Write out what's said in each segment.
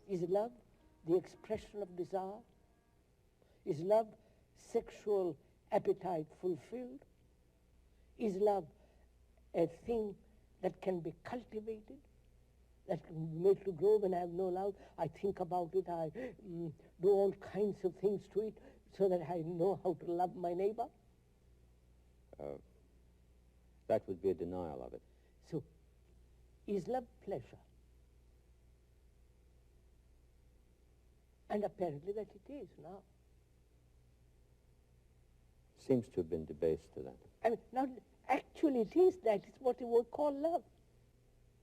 Is love the expression of desire? Is love sexual appetite fulfilled? Is love a thing that can be cultivated, that can be made to grow? When I have no love, I think about it, I do all kinds of things to it so that I know how to love my neighbor? That would be a denial of it. So, is love pleasure? And apparently that it is now. Seems to have been debased to that. I mean, not actually it is that. It's what you would call love.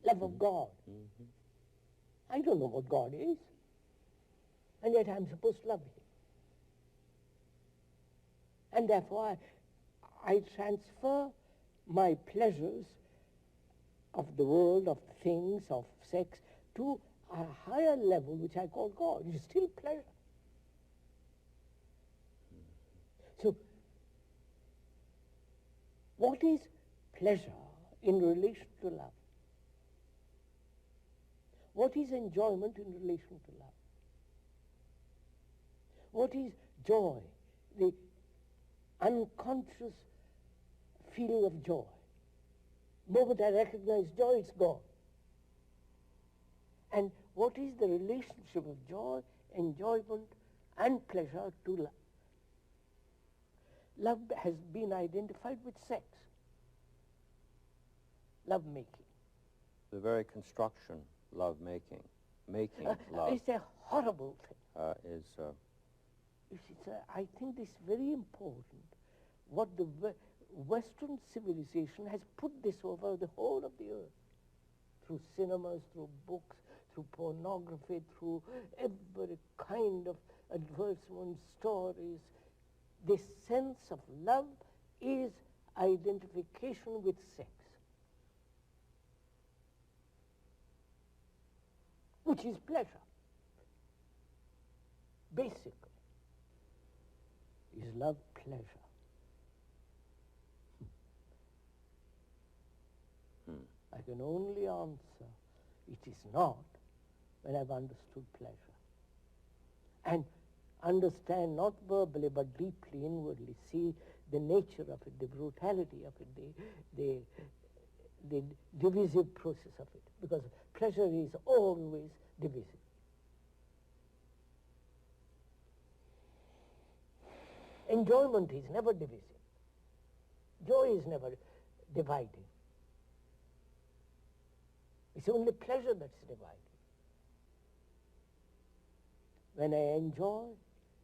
Love of God. I don't know what God is. And yet I'm supposed to love him. And therefore I transfer my pleasures of the world, of things, of sex, to a higher level which I call God. It is still pleasure. So, what is pleasure in relation to love? What is enjoyment in relation to love? What is joy, the unconscious feeling of joy? The moment I recognize joy, it's gone. And what is the relationship of joy, enjoyment, and pleasure to love? Love has been identified with sex. Love-making. The very construction, love-making, making love. It's a horrible thing. Is I think this is very important. What the Western civilization has put this over the whole of the earth. Through cinemas, through books, through pornography, through every kind of advertisement, stories. This sense of love is identification with sex, which is pleasure, basically. Is love pleasure? I can only answer, it is not, when I've understood pleasure. And understand, not verbally, but deeply, inwardly, see the nature of it, the brutality of it, the divisive process of it. Because pleasure is always divisive. Enjoyment is never divisive. Joy is never dividing. It's only pleasure that's dividing. When I enjoy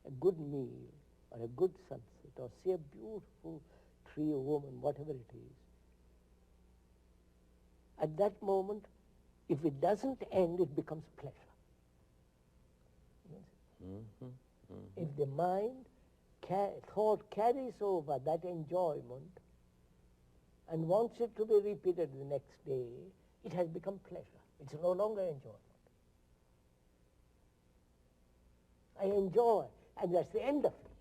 a good meal or a good sunset or see a beautiful tree or woman, whatever it is, at that moment, if it doesn't end, it becomes pleasure. If the mind, thought carries over that enjoyment and wants it to be repeated the next day, it has become pleasure. It's no longer enjoyment. I enjoy, and that's the end of it.